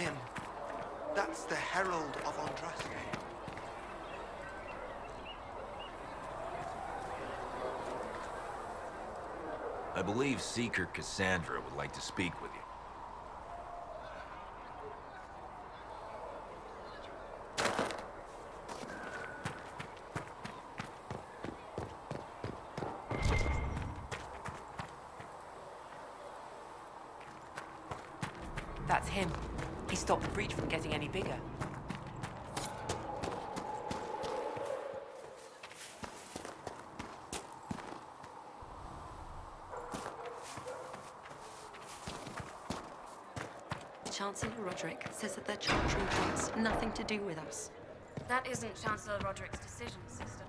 him. That's the Herald of Andraste. I believe Seeker Cassandra would like to speak with you. That's him. He stopped the breach from getting any bigger. Chancellor Roderick says that their chantry wants nothing to do with us. That isn't Chancellor Roderick's decision, sister.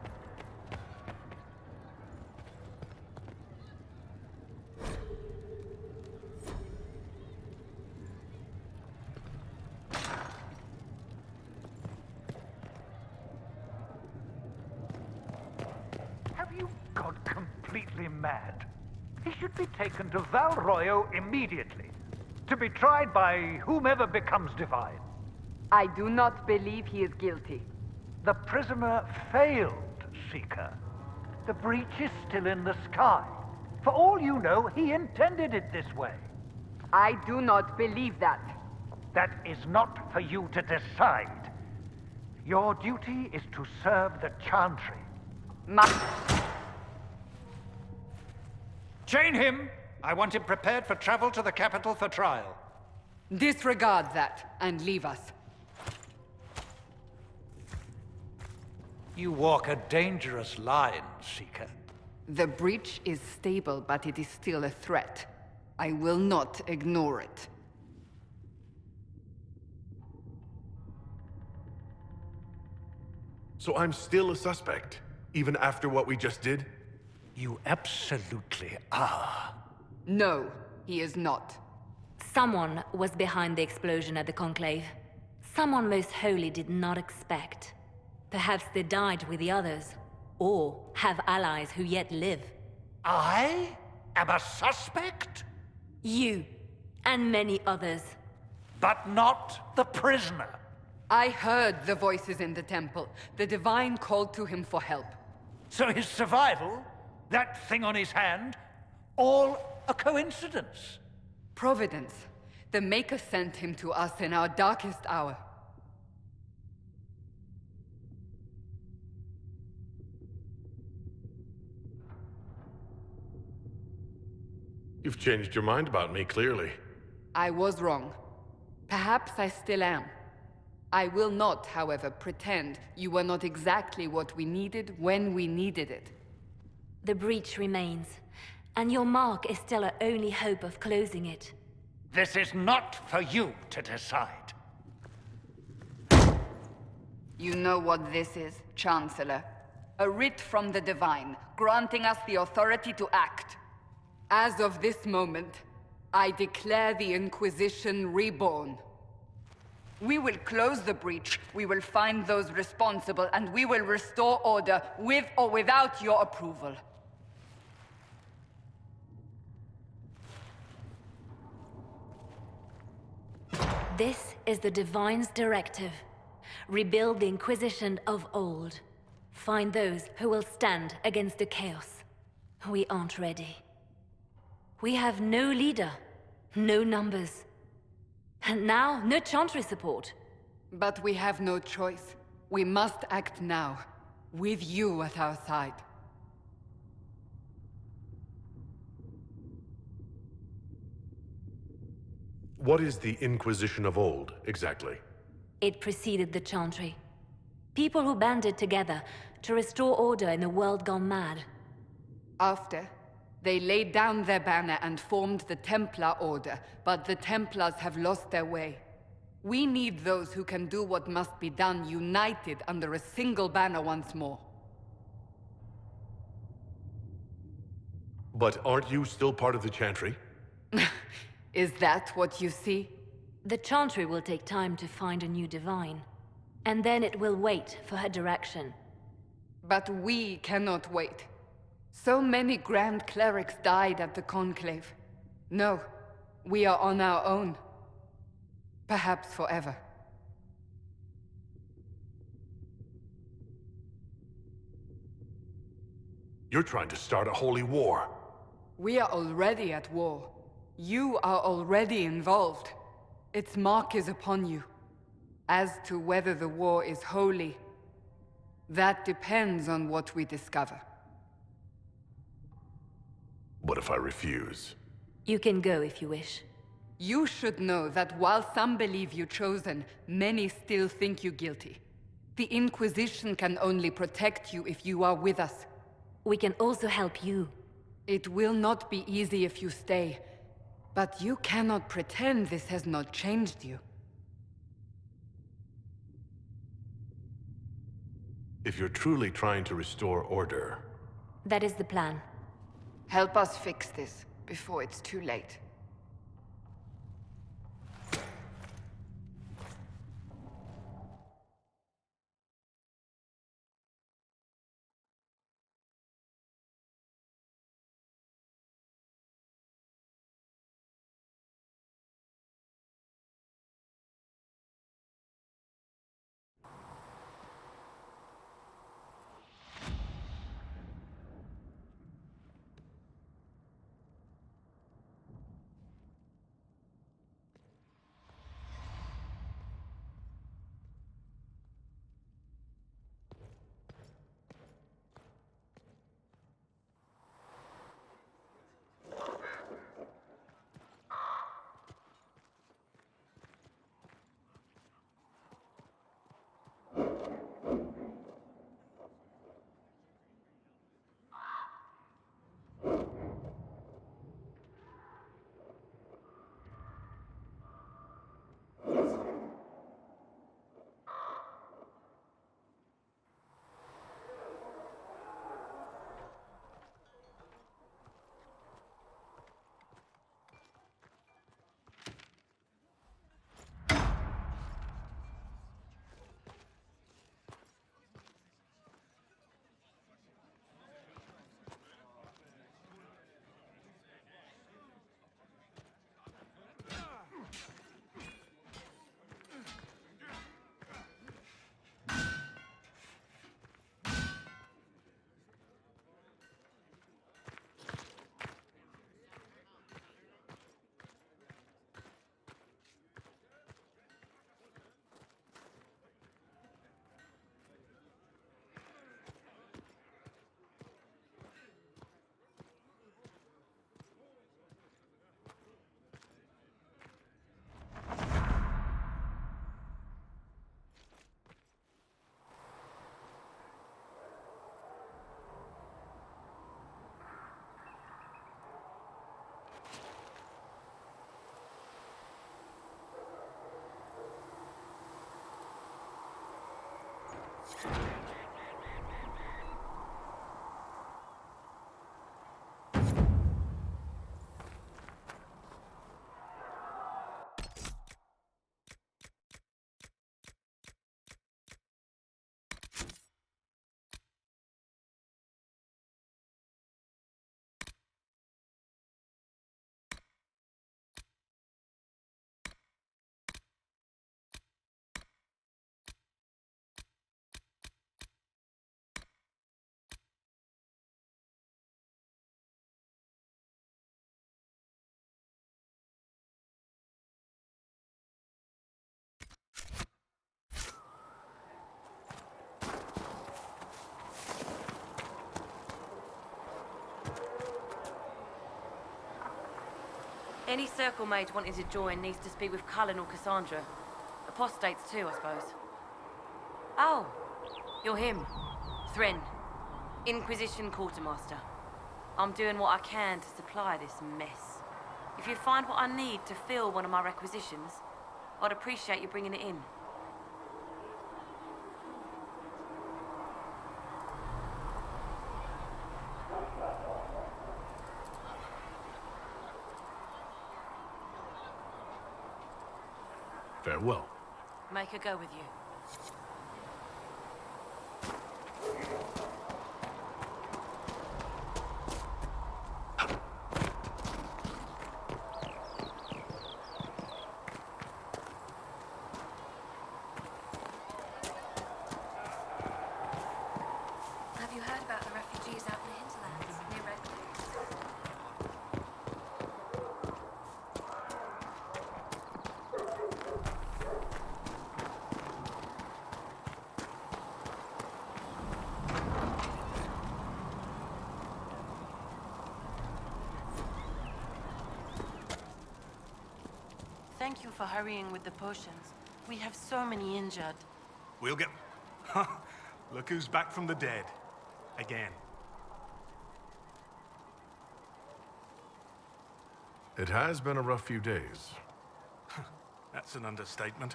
Have you gone completely mad? He should be taken to ᵁᴴᴰ immediately, to be tried by whomever becomes divine. I do not believe he is guilty. The prisoner failed, Seeker. The breach is still in the sky. For all you know, he intended it this way. I do not believe that. That is not for you to decide. Your duty is to serve the Chantry. Chain him! I want him prepared for travel to the capital for trial. Disregard that and leave us. You walk a dangerous line, Seeker. The breach is stable, but it is still a threat. I will not ignore it. So I'm still a suspect, even after what we just did? You absolutely are. No, he is not. Someone was behind the explosion at the Conclave. Someone most holy did not expect. Perhaps they died with the others, or have allies who yet live. I am a suspect? You, and many others. But not the prisoner. I heard the voices in the temple. The Divine called to him for help. So his survival, that thing on his hand, all a coincidence? Providence. The Maker sent him to us in our darkest hour. You've changed your mind about me, clearly. I was wrong. Perhaps I still am. I will not, however, pretend you were not exactly what we needed when we needed it. The breach remains, and your mark is still our only hope of closing it. This is not for you to decide. You know what this is, Chancellor. A writ from the Divine, granting us the authority to act. As of this moment, I declare the Inquisition reborn. We will close the breach, we will find those responsible, and we will restore order with or without your approval. This is the Divine's directive. Rebuild the Inquisition of old. Find those who will stand against the chaos. We aren't ready. We have no leader, no numbers. And now, no Chantry support. But we have no choice. We must act now, with you at our side. What is the Inquisition of old, exactly? It preceded the Chantry. People who banded together to restore order in a world gone mad. After, they laid down their banner and formed the Templar Order, but the Templars have lost their way. We need those who can do what must be done, united under a single banner once more. But aren't you still part of the Chantry? Is that what you see? The Chantry will take time to find a new Divine. And then it will wait for her direction. But we cannot wait. So many Grand Clerics died at the Conclave. No, we are on our own. Perhaps forever. You're trying to start a holy war. We are already at war. You are already involved. Its mark is upon you. As to whether the war is holy, that depends on what we discover. What if I refuse? You can go if you wish. You should know that while some believe you chosen, many still think you guilty. The Inquisition can only protect you if you are with us. We can also help you. It will not be easy if you stay, but you cannot pretend this has not changed you. If you're truly trying to restore order, That is the plan. Help us fix this before it's too late. Any circle mage wanting to join needs to speak with Cullen or Cassandra. Apostates too, I suppose. Oh, you're him. ᵁᴴᴰ, Inquisition quartermaster. I'm doing what I can to supply this mess. If you find what I need to fill one of my requisitions, I'd appreciate you bringing it in. farewell. Make her go with you. thank you for hurrying with the potions. We have so many injured. We'll get... Look who's back from the dead. Again. It has been a rough few days. That's an understatement.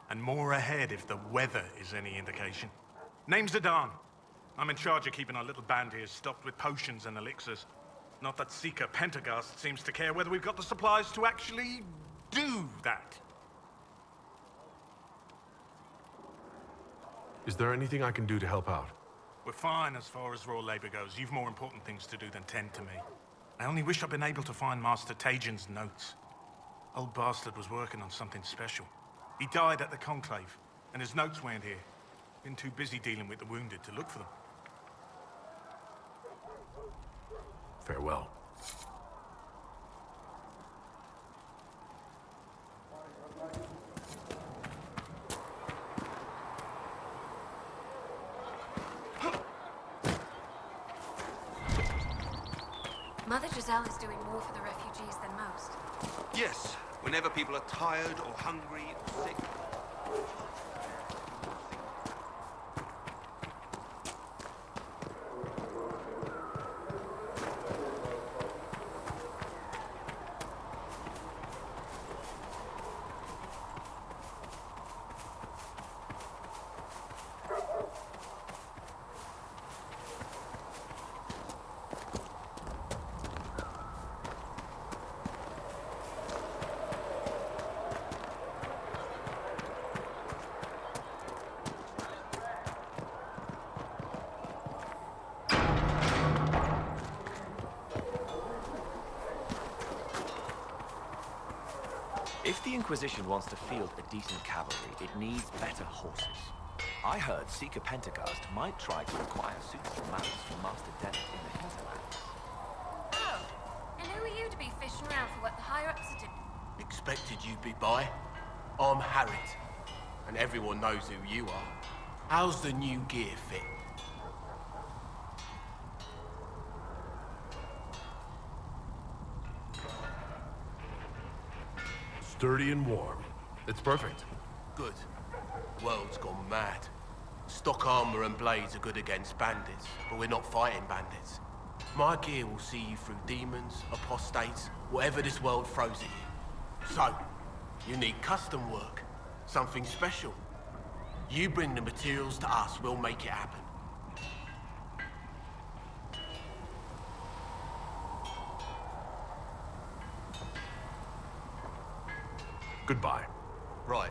And more ahead if the weather is any indication. Name's Zidane. I'm in charge of keeping our little band here stocked with potions and elixirs. Not that Seeker Pentagast seems to care whether we've got the supplies to actually do that. Is there anything I can do to help out? We're fine as far as raw labor goes. You've more important things to do than tend to me. I only wish I'd been able to find Master Tajin's notes. Old bastard was working on something special. He died at the Conclave, and his notes weren't here. Been too busy dealing with the wounded to look for them. Farewell. Mother Giselle is doing more for the refugees than most. Yes, whenever people are tired or hungry or sick. If the Inquisition wants to field a decent cavalry, it needs better horses. I heard Seeker Pentagast might try to acquire suitable mounts from Master Dennett in the hinterlands. Oh, and who are you to be fishing around for what the higher-ups are doing? Expected you'd be by. I'm Harriet, and everyone knows who you are. How's the new gear fit? Sturdy and warm. It's perfect. Good. The world's gone mad. Stock armor and blades are good against bandits, but we're not fighting bandits. My gear will see you through demons, apostates, whatever this world throws at you. So, you need custom work. Something special. You bring the materials to us, we'll make it happen. Goodbye. Right.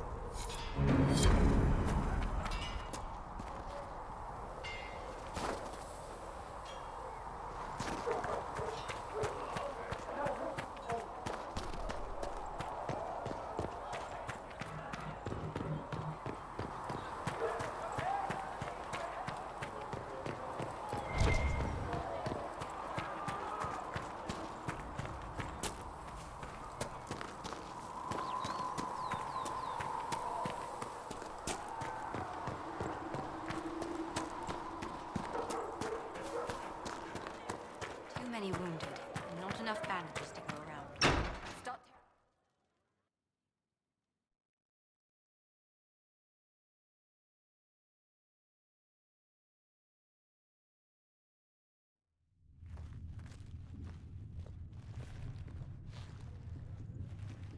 Too many wounded, and not enough bandages to go around. Start.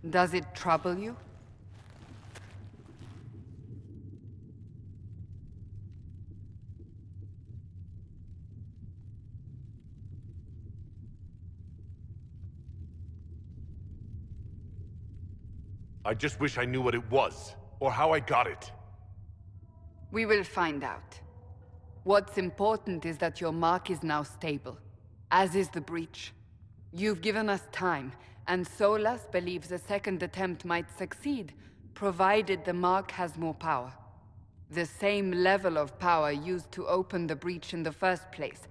Does it trouble you? I just wish I knew what it was, or how I got it. We will find out. What's important is that your mark is now stable, as is the breach. You've given us time, and Solas believes a second attempt might succeed, provided the mark has more power. The same level of power used to open the breach in the first place.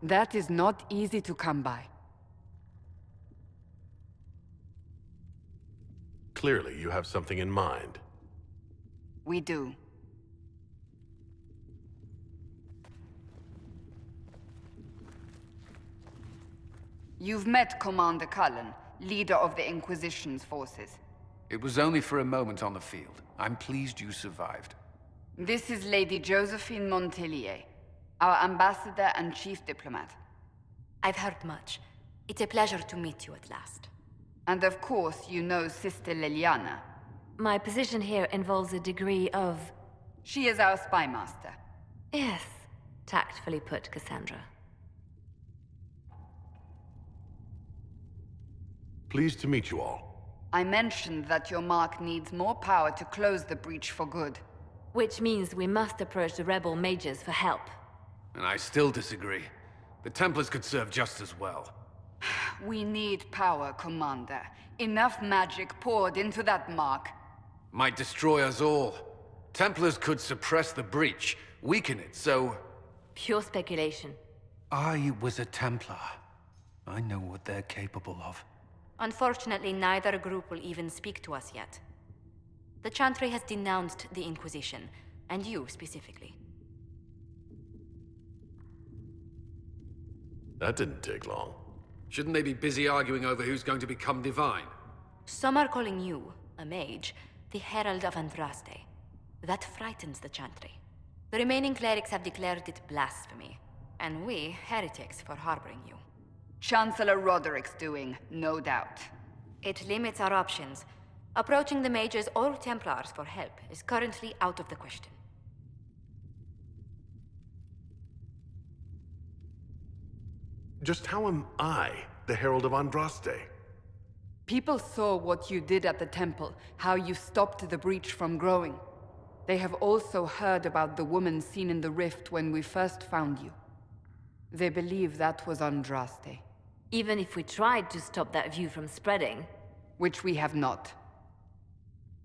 That is not easy to come by. Clearly, you have something in mind. We do. You've met Commander Cullen, leader of the Inquisition's forces. It was only for a moment on the field. I'm pleased you survived. This is Lady Josephine Montelier, our ambassador and chief diplomat. I've heard much. It's a pleasure to meet you at last. And of course, you know Sister Liliana. My position here involves a degree of... She is our spy master. Yes, tactfully put, Cassandra. Pleased to meet you all. I mentioned that your mark needs more power to close the breach for good. Which means we must approach the rebel mages for help. And I still disagree. The Templars could serve just as well. We need power, Commander. Enough magic poured into that mark. Might destroy us all. Templars could suppress the breach, weaken it, so... Pure speculation. I was a Templar. I know what they're capable of. Unfortunately, neither group will even speak to us yet. The Chantry has denounced the Inquisition, and you specifically. That didn't take long. Shouldn't they be busy arguing over who's going to become divine? Some are calling you, a mage, the Herald of Andraste. That frightens the Chantry. The remaining clerics have declared it blasphemy, and we, heretics, for harboring you. Chancellor Roderick's doing, no doubt. It limits our options. Approaching the mages or Templars for help is currently out of the question. Just how am I the Herald of Andraste? People saw what you did at the temple, how you stopped the breach from growing. They have also heard about the woman seen in the rift when we first found you. They believe that was Andraste. Even if we tried to stop that view from spreading... Which we have not.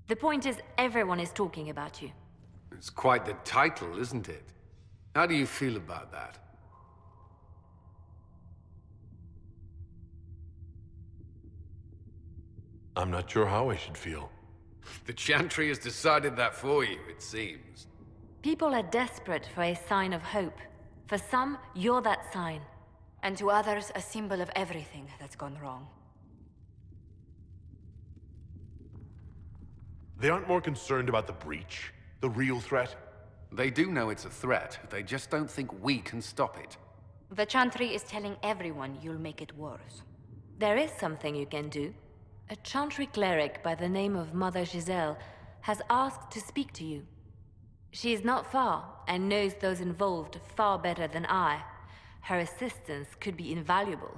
The point is, everyone is talking about you. It's quite the title, isn't it? How do you feel about that? I'm not sure how I should feel. The Chantry has decided that for you, it seems. People are desperate for a sign of hope. For some, you're that sign. And to others, a symbol of everything that's gone wrong. They aren't more concerned about the breach, the real threat? They do know it's a threat. They just don't think we can stop it. The Chantry is telling everyone you'll make it worse. There is something you can do. A Chantry cleric by the name of Mother Giselle has asked to speak to you. She is not far and knows those involved far better than I. Her assistance could be invaluable.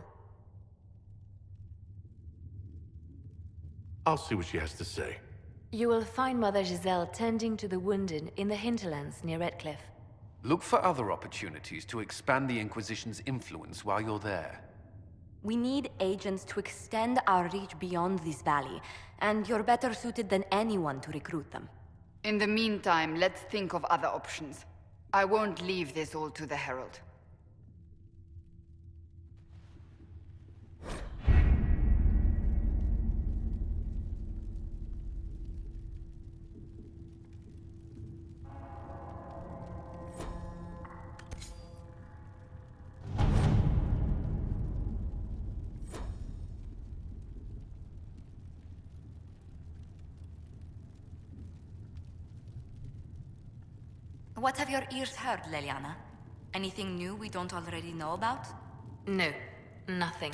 I'll see what she has to say. You will find Mother Giselle tending to the wounded in the hinterlands near Redcliffe. Look for other opportunities to expand the Inquisition's influence while you're there. We need agents to extend our reach beyond this valley, and you're better suited than anyone to recruit them. In the meantime, let's think of other options. I won't leave this all to the Herald. What have your ears heard, Liliana? Anything new we don't already know about? No, nothing.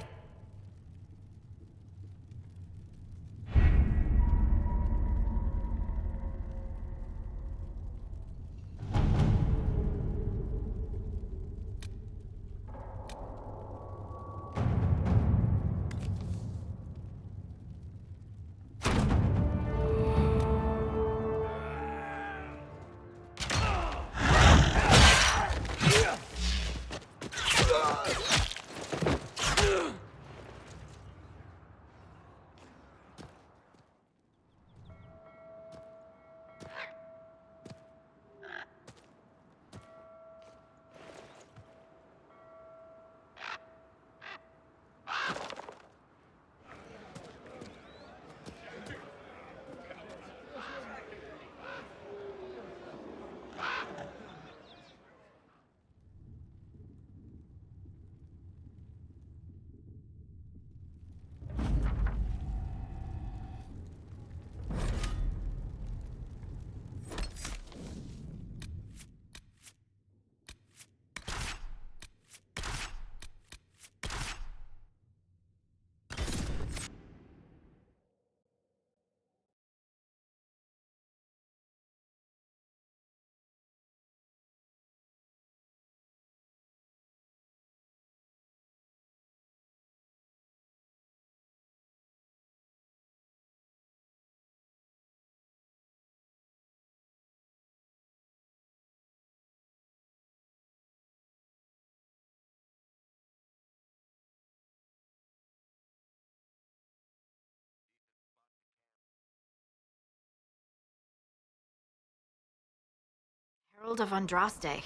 Herald of Andraste.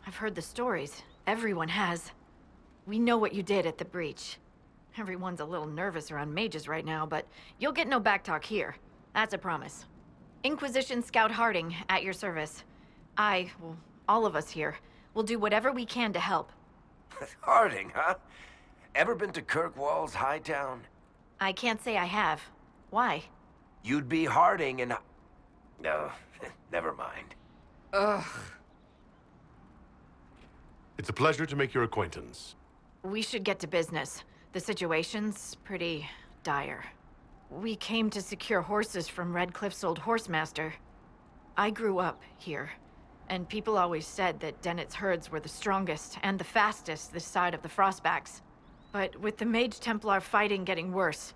I've heard the stories. Everyone has. We know what you did at the breach. Everyone's a little nervous around mages right now, but you'll get no backtalk here. That's a promise. Inquisition Scout Harding, at your service. Well, all of us here, will do whatever we can to help. Harding, huh? Ever been to Kirkwall's Hightown? I can't say I have. Why? You'd be Harding and... No, never mind. Ugh. It's a pleasure to make your acquaintance. We should get to business. The situation's pretty dire. We came to secure horses from Redcliffe's old horsemaster. I grew up here, and people always said that Dennett's herds were the strongest and the fastest this side of the Frostbacks. But with the Mage Templar fighting getting worse,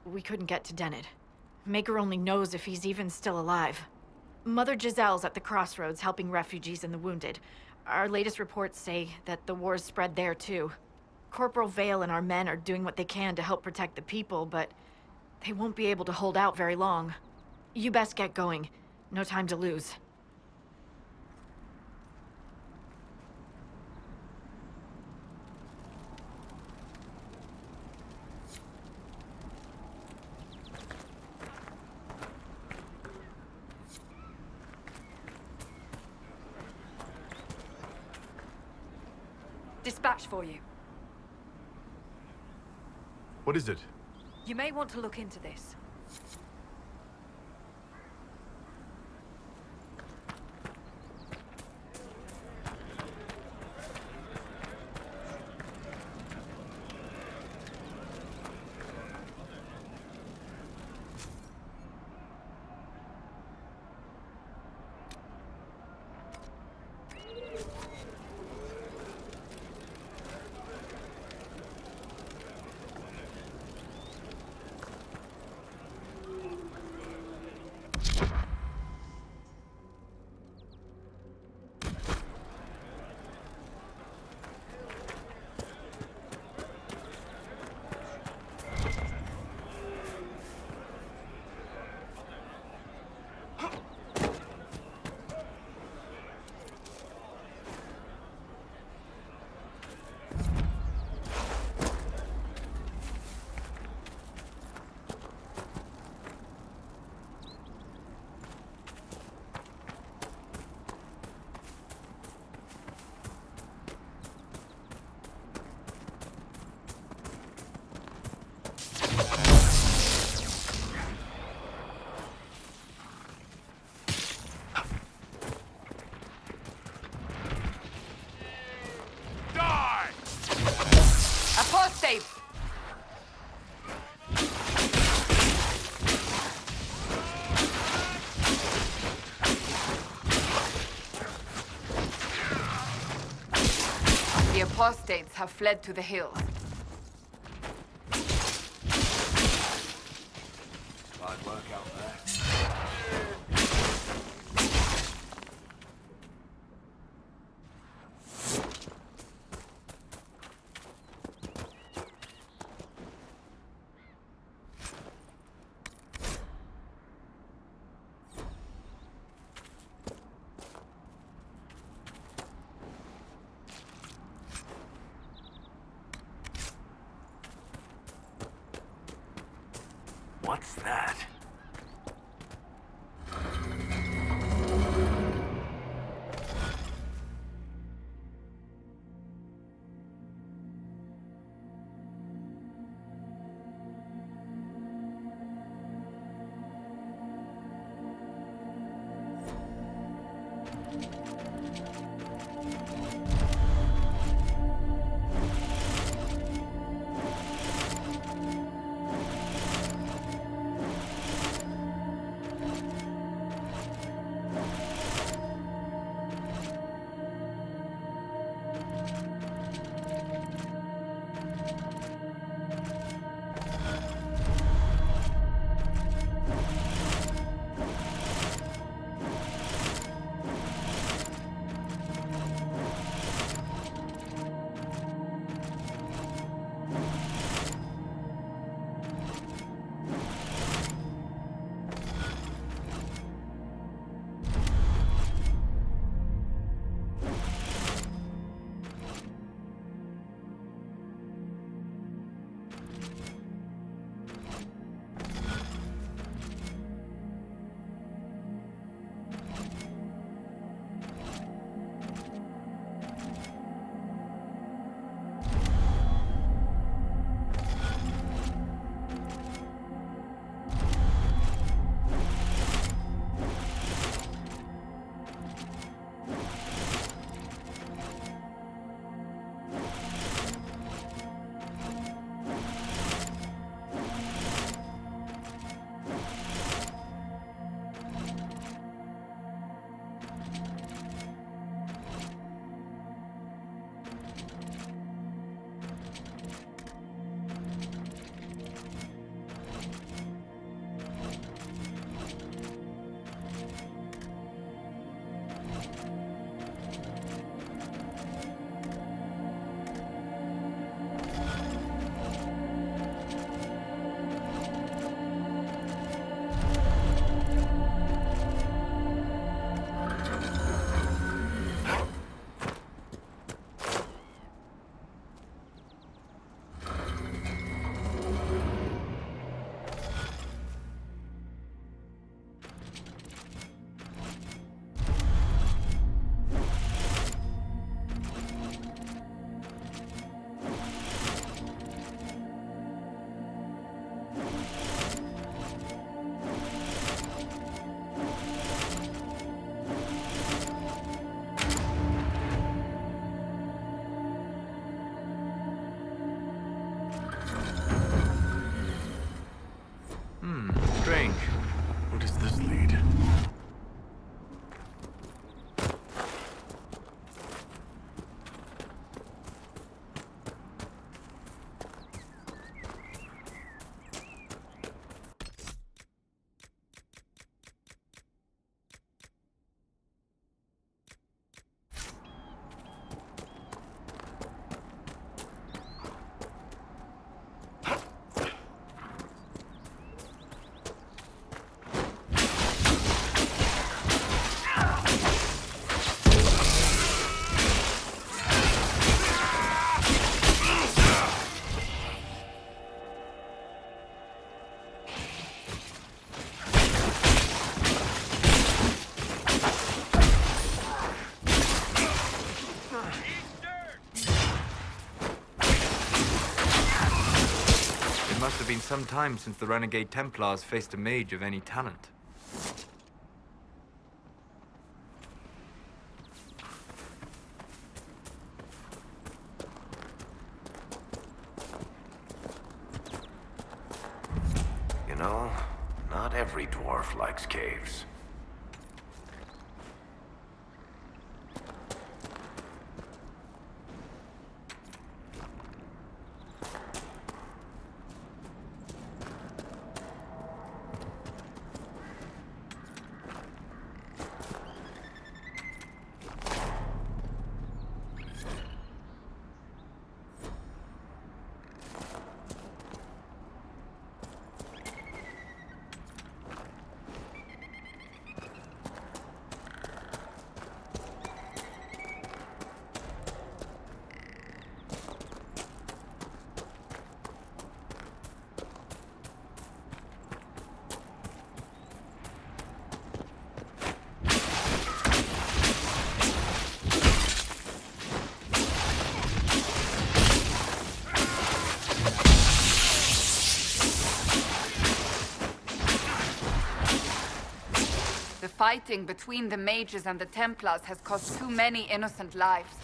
we couldn't get to Dennett. Maker only knows if he's even still alive. Mother Giselle's at the crossroads helping refugees and the wounded. Our latest reports say that the war's spread there too. Corporal Vale and our men are doing what they can to help protect the people, but they won't be able to hold out very long. You best get going. No time to lose. Dispatch for you. What is it? You may want to look into this. Apostate! The apostates have fled to the hills. Hard work out there. What's that? Strange. Where does this lead? It must have been some time since the renegade Templars faced a mage of any talent. You know, not every dwarf likes caves. The fighting between the mages and the Templars has cost too many innocent lives.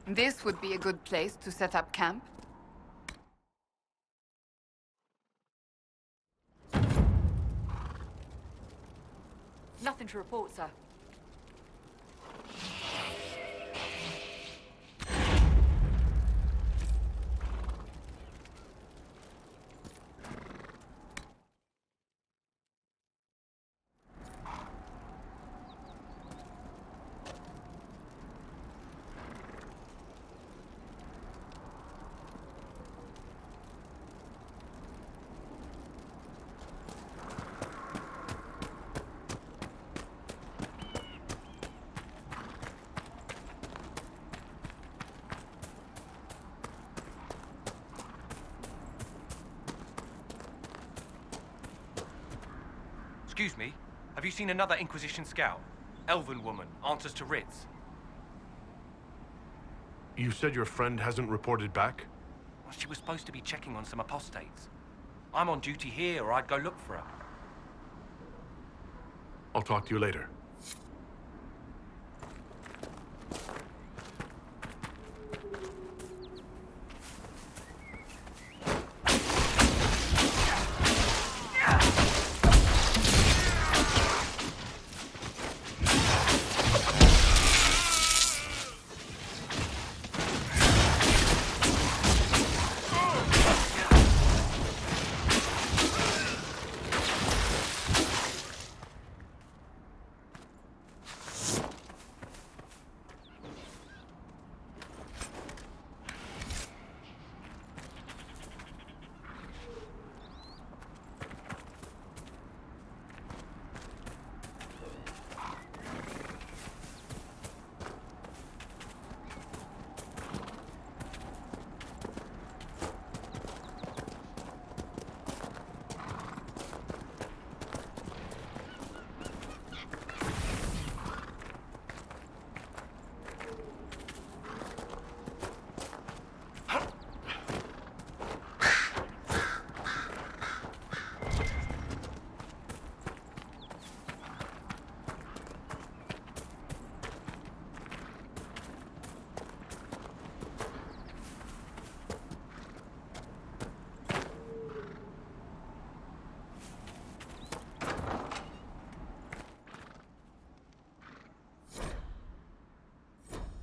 This would be a good place to set up camp. Nothing to report, sir. Excuse me, have you seen another Inquisition scout? Elven woman, answers to writs. You said your friend hasn't reported back? Well, she was supposed to be checking on some apostates. I'm on duty here, or I'd go look for her. I'll talk to you later.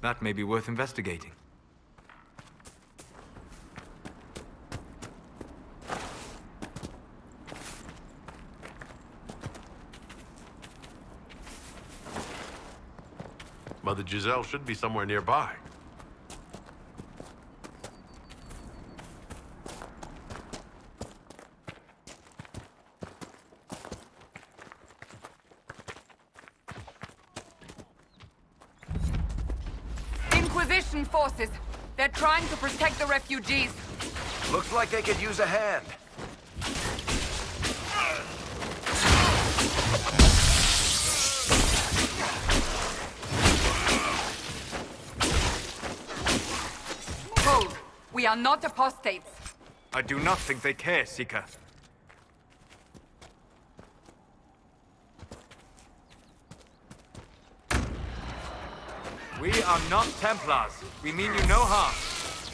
That may be worth investigating. Mother Giselle should be somewhere nearby. Inquisition forces. They're trying to protect the refugees. Looks like they could use a hand. Hold. We are not apostates. I do not think they care, Seeker. We are not Templars. We mean you no harm.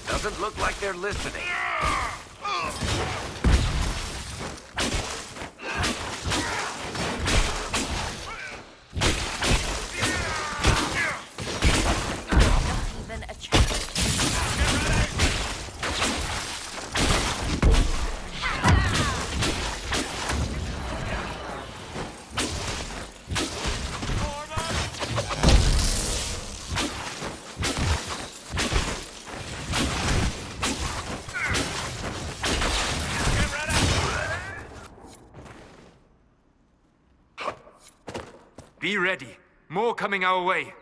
Doesn't look like they're listening. Even a chance. Be ready. More coming our way.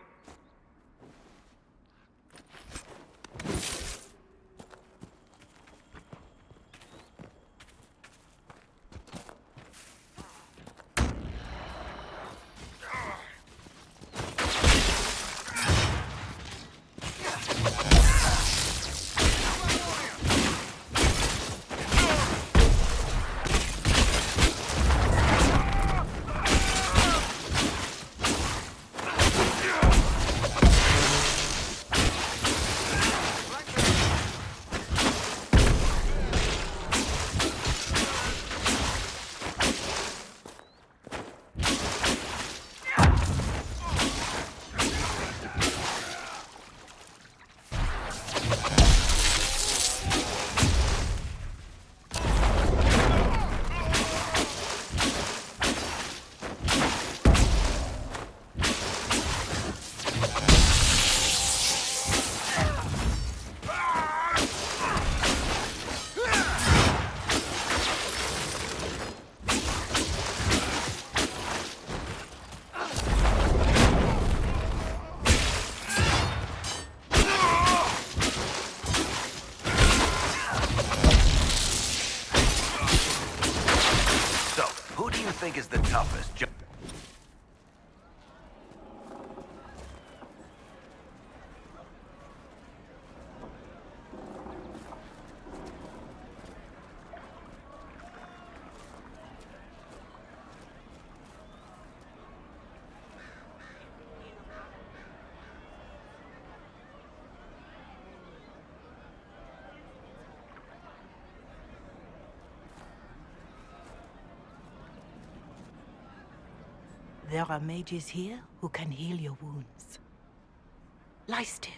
think is the toughest job? There are mages here who can heal your wounds. Lie still.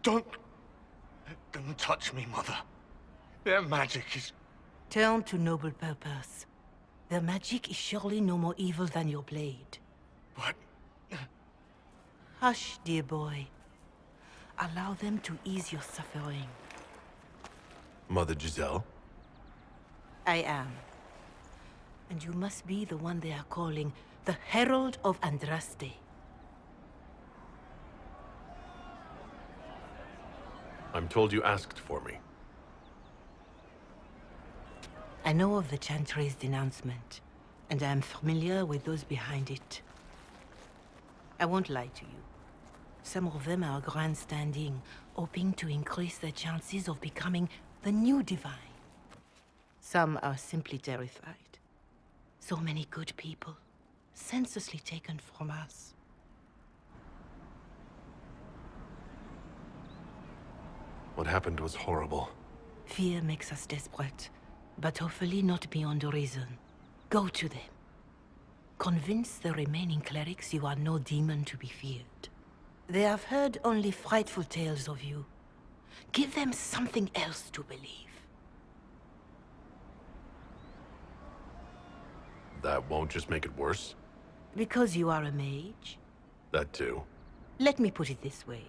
Don't touch me, Mother. Their magic is... Turn to noble purpose. Their magic is surely no more evil than your blade. But... Hush, dear boy. Allow them to ease your suffering. Mother Giselle? I am. And you must be the one they are calling the Herald of Andraste. I'm told you asked for me. I know of the Chantry's denouncement, and I am familiar with those behind it. I won't lie to you. Some of them are grandstanding, hoping to increase their chances of becoming the new divine. Some are simply terrified. So many good people, senselessly taken from us. What happened was horrible. Fear makes us desperate, but hopefully not beyond reason. Go to them. Convince the remaining clerics you are no demon to be feared. They have heard only frightful tales of you. Give them something else to believe. That won't just make it worse? Because you are a mage? That too. Let me put it this way.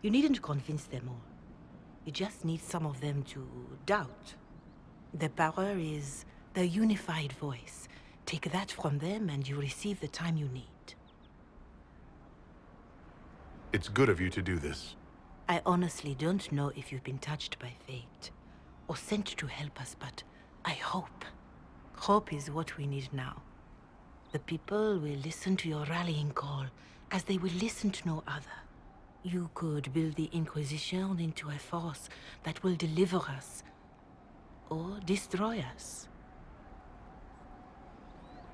You needn't convince them all. You just need some of them to doubt. The power is the unified voice. Take that from them and you receive the time you need. It's good of you to do this. I honestly don't know if you've been touched by fate, or sent to help us, but I hope. Hope is what we need now. The people will listen to your rallying call, as they will listen to no other. You could build the Inquisition into a force that will deliver us, or destroy us.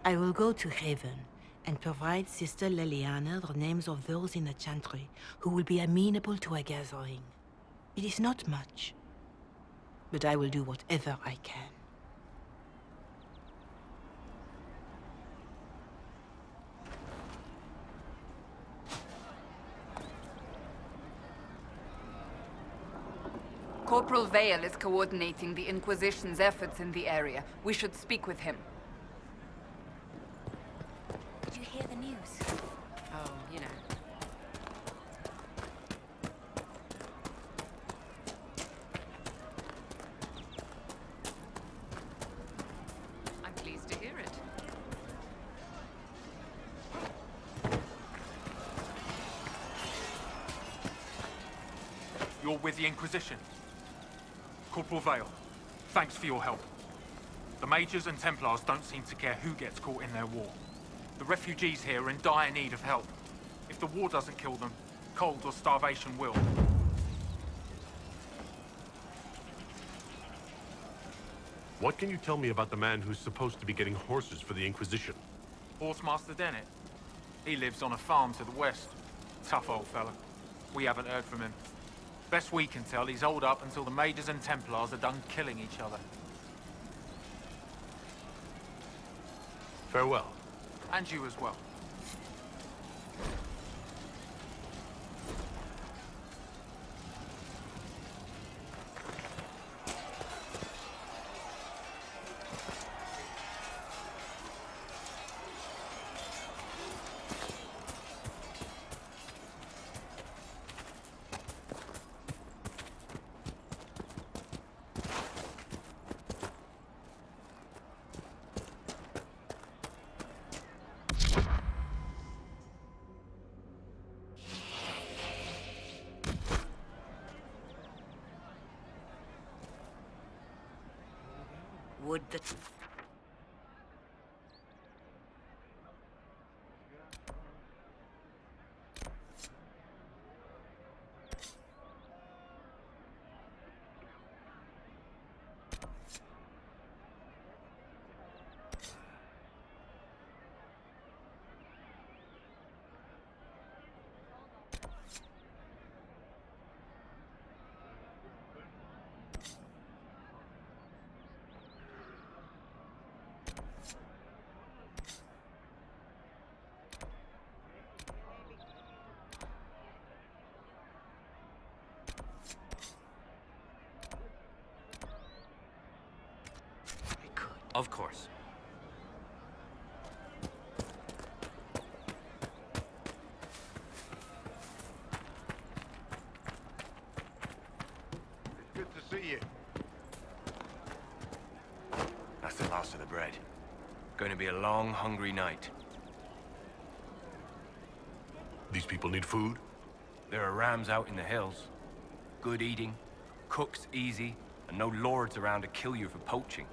I will go to Haven and provide Sister Leliana the names of those in the Chantry who will be amenable to a gathering. It is not much, but I will do whatever I can. Corporal Vale is coordinating the Inquisition's efforts in the area. We should speak with him. Did you hear the news? Oh, you know. I'm pleased to hear it. You're with the Inquisition? Corporal Vale, thanks for your help. The Mages and Templars don't seem to care who gets caught in their war. The refugees here are in dire need of help. If the war doesn't kill them, cold or starvation will. What can you tell me about the man who's supposed to be getting horses for the Inquisition? Horsemaster Dennett. He lives on a farm to the west. Tough old fella. We haven't heard from him. Best we can tell, he's holed up until the Mages and Templars are done killing each other. Farewell. And you as well. Would that... Of course. Good to see you. That's the last of the bread. Going to be a long, hungry night. These people need food? There are rams out in the hills. Good eating, cooks easy, and no lords around to kill you for poaching.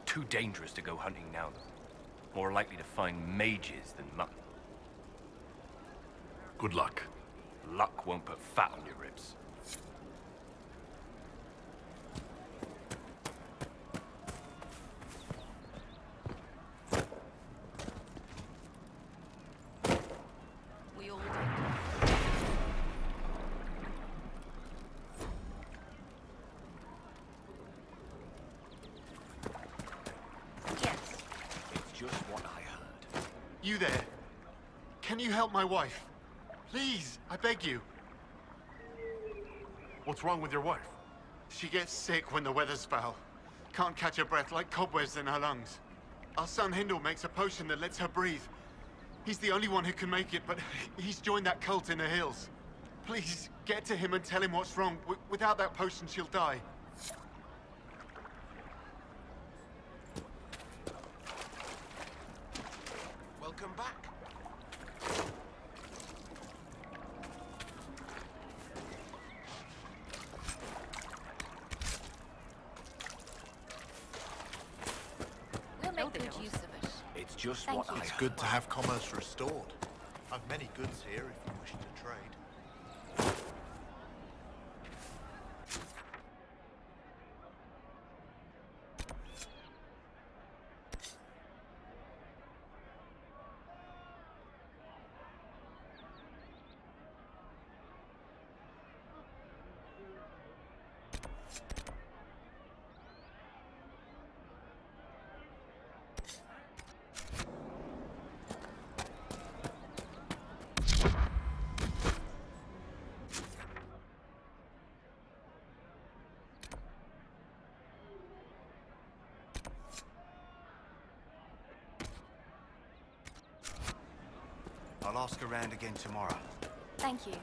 Too dangerous to go hunting now, though. More likely to find mages than mutton. Good luck. Luck won't put fat on your ribs. We all It's just what I heard. You there? Can you help my wife? Please, I beg you. What's wrong with your wife? She gets sick when the weather's foul. Can't catch her breath, like cobwebs in her lungs. Our son Hindle makes a potion that lets her breathe. He's the only one who can make it, but he's joined that cult in the hills. Please, get to him and tell him what's wrong. Without that potion, she'll die. Welcome back. We'll make good use of it. It's just Thank what you. I It's heard. good to have commerce restored. I've many goods here if you wish to trade. I'll ask around again tomorrow. Thank you.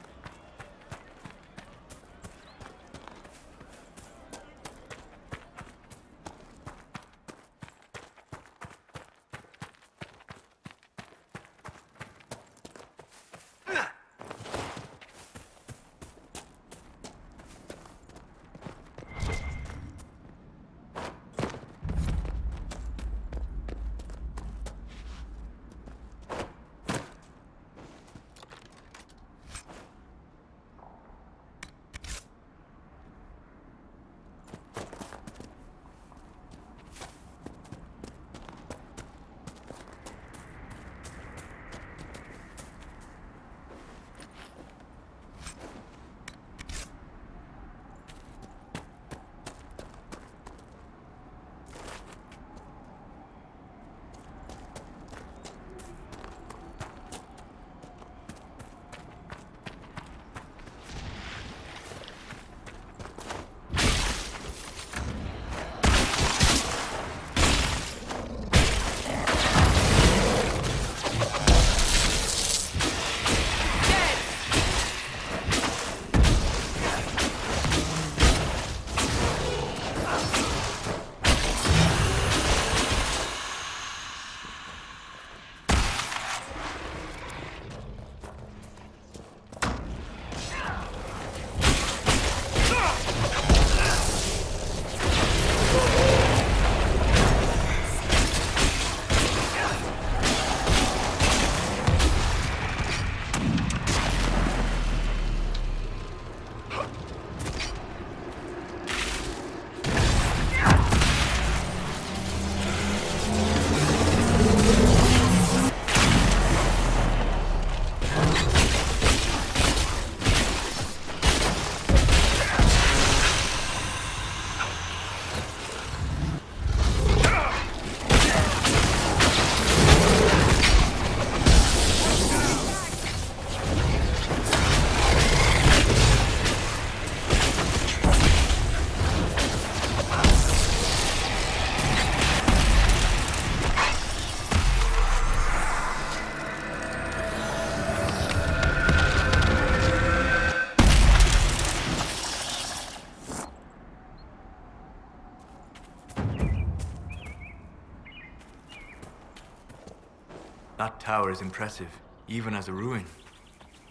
That tower is impressive, even as a ruin.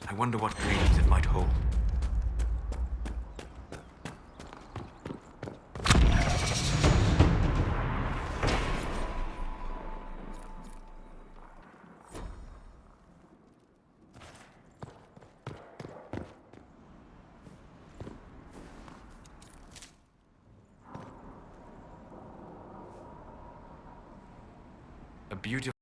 I wonder what dreams it might hold. A beautiful